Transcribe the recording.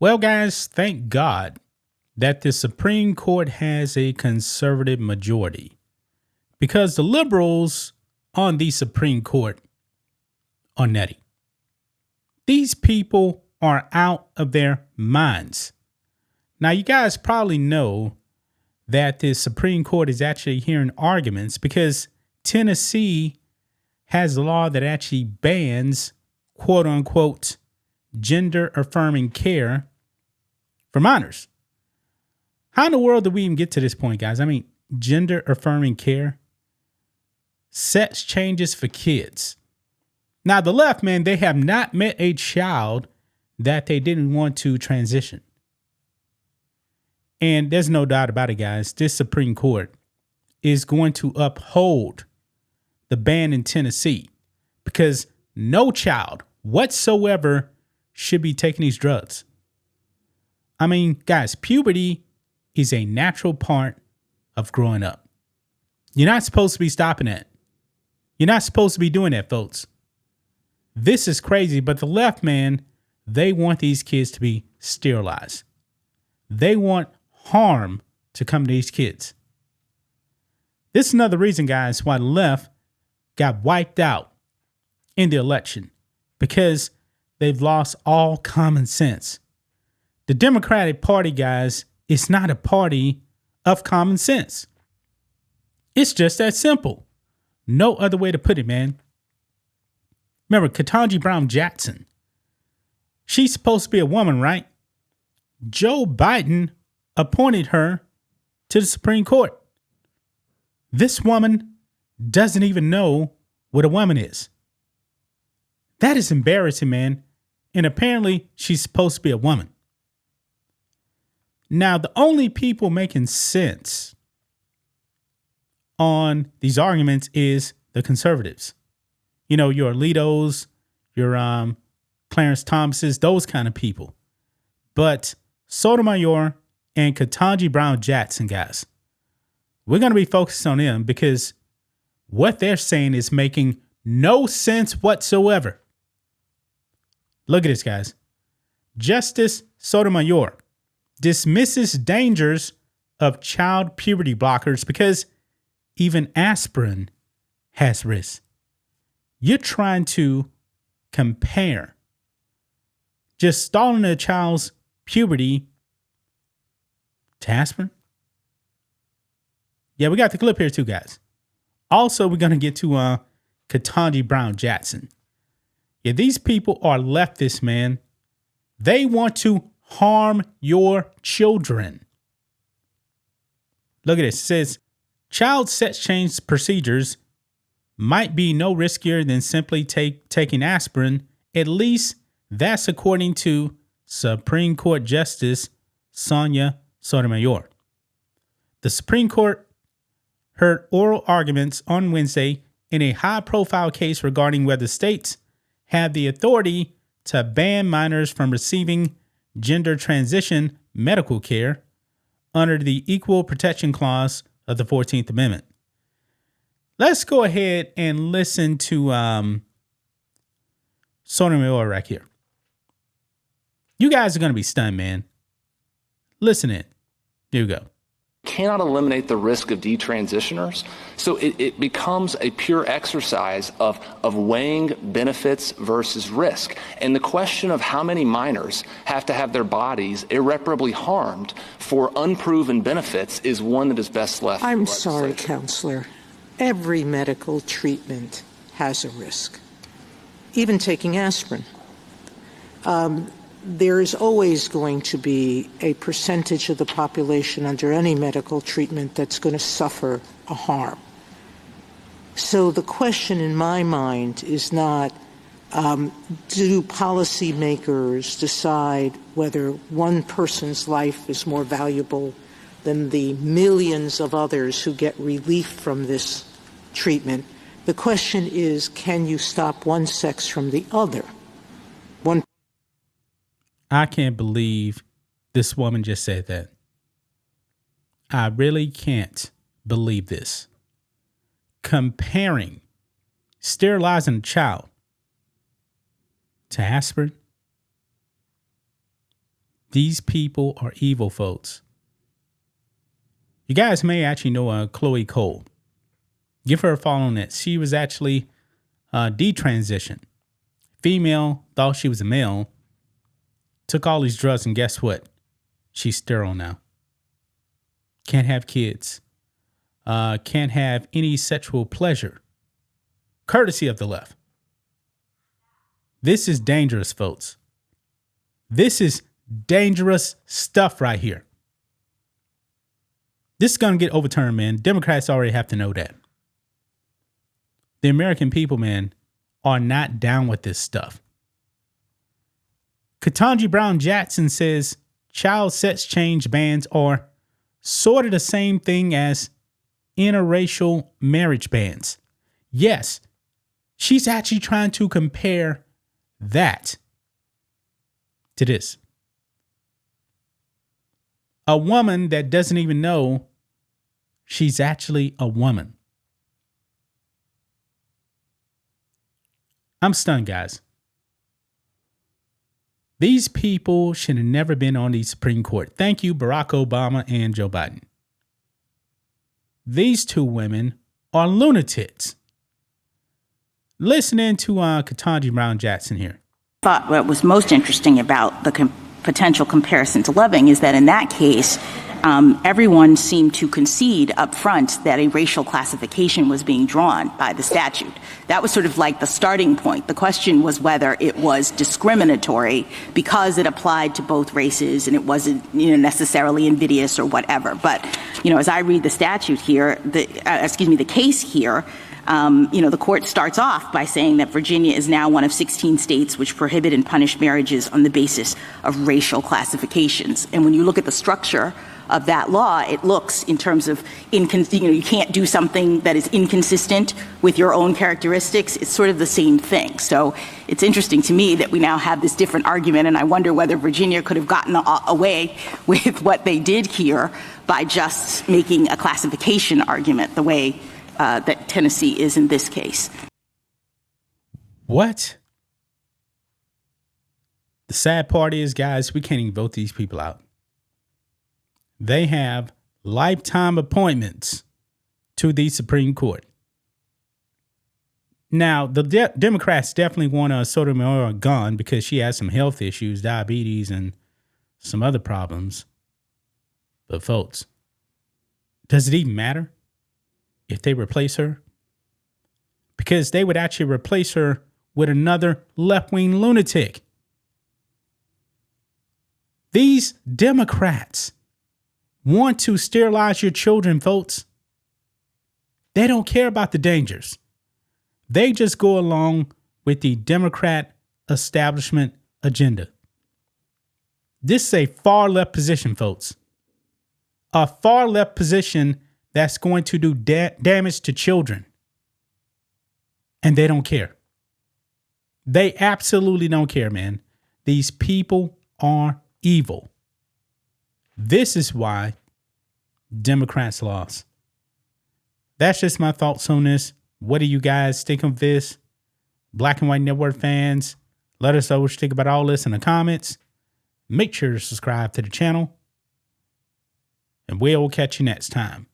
Well, guys, thank God that the Supreme Court has a conservative majority because the liberals on the Supreme Court are nutty. These people are out of their minds. Now, you guys probably know that the Supreme Court is actually hearing arguments because Tennessee has a law that actually bans, quote unquote, gender affirming care for minors. How in the world did we even get to this point, guys? I mean, gender affirming care, sex changes for kids. Now, the left, man, they have not met a child that they didn't want to transition. And there's no doubt about it, guys. This Supreme Court is going to uphold the ban in Tennessee because no child whatsoever should be taking these drugs. I mean, guys, puberty is a natural part of growing up. You're not supposed to be stopping that. You're not supposed to be doing that, folks. This is crazy, but the left, man, they want these kids to be sterilized. They want harm to come to these kids. This is another reason, guys, why the left got wiped out in the election, because they've lost all common sense. The Democratic Party, guys, is not a party of common sense. It's just that simple. No other way to put it, man. Remember, Ketanji Brown Jackson. She's supposed to be a woman, right? Joe Biden appointed her to the Supreme Court. This woman doesn't even know what a woman is. That is embarrassing, man. And apparently she's supposed to be a woman. Now, the only people making sense on these arguments is the conservatives. You know, your Alitos, your Clarence Thomases, those kind of people. But Sotomayor and Ketanji Brown Jackson, guys, we're going to be focused on them because what they're saying is making no sense whatsoever. Look at this, guys. Justice Sotomayor dismisses dangers of child puberty blockers because even aspirin has risks. You're trying to compare just stalling a child's puberty to aspirin? Yeah, we got the clip here too, guys. Also, we're going to get to Ketanji Brown Jackson. Yeah, these people are leftists, man. They want to harm your children. Look at this. It says, child sex change procedures might be no riskier than simply taking aspirin. At least that's according to Supreme Court Justice Sonia Sotomayor. The Supreme Court heard oral arguments on Wednesday in a high-profile case regarding whether states have the authority to ban minors from receiving gender transition medical care under the Equal Protection Clause of the 14th Amendment. Let's go ahead and listen to Sotomayor right here. You guys are going to be stunned, man. Listen in. Here we go. Cannot eliminate the risk of detransitioners. So it becomes a pure exercise of weighing benefits versus risk. And the question of how many minors have to have their bodies irreparably harmed for unproven benefits is one that is best left. I'm sorry, Counselor. Every medical treatment has a risk, even taking aspirin. There is always going to be a percentage of the population under any medical treatment that's going to suffer a harm. So the question in my mind is not, do policymakers decide whether one person's life is more valuable than the millions of others who get relief from this treatment? The question is, can you stop one sex from the other? I can't believe this woman just said that. I really can't believe this. Comparing sterilizing a child to aspirin. These people are evil, folks. You guys may actually know Chloe Cole. Give her a follow on that. She was actually detransitioned. Female, thought she was a male. Took all these drugs, and guess what? She's sterile now. Can't have kids. Can't have any sexual pleasure. Courtesy of the left. This is dangerous, folks. This is dangerous stuff right here. This is going to get overturned, man. Democrats already have to know that. The American people, man, are not down with this stuff. Ketanji Brown Jackson says child sex change bans are sort of the same thing as interracial marriage bans. Yes, she's actually trying to compare that to this. A woman that doesn't even know she's actually a woman. I'm stunned, guys. These people should have never been on the Supreme Court. Thank you, Barack Obama and Joe Biden. These two women are lunatics. Listening to Ketanji Brown Jackson here. Thought what was most interesting about the potential comparison to Loving is that in that case, everyone seemed to concede up front that a racial classification was being drawn by the statute. That was sort of like the starting point. The question was whether it was discriminatory because it applied to both races and it wasn't, necessarily invidious or whatever. But, as I read the statute here, the case here, the court starts off by saying that Virginia is now one of 16 states which prohibit and punish marriages on the basis of racial classifications. And when you look at the structure of that law, it looks in terms of, you can't do something that is inconsistent with your own characteristics. It's sort of the same thing. So it's interesting to me that we now have this different argument, and I wonder whether Virginia could have gotten away with what they did here by just making a classification argument the way that Tennessee is in this case. What? The sad part is, guys, we can't even vote these people out. They have lifetime appointments to the Supreme Court. Now, the Democrats definitely want Sotomayor gone because she has some health issues, diabetes, and some other problems. But folks, does it even matter if they replace her? Because they would actually replace her with another left-wing lunatic. These Democrats want to sterilize your children, folks. They don't care about the dangers. They just go along with the Democrat establishment agenda. This is a far left position, folks. A far left position that's going to do damage to children. And they don't care. They absolutely don't care, man. These people are evil. This is why Democrats lost. That's just my thoughts on this. What do you guys think of this? Black and White Network fans, let us know what you think about all this in the comments. Make sure to subscribe to the channel. And we'll catch you next time.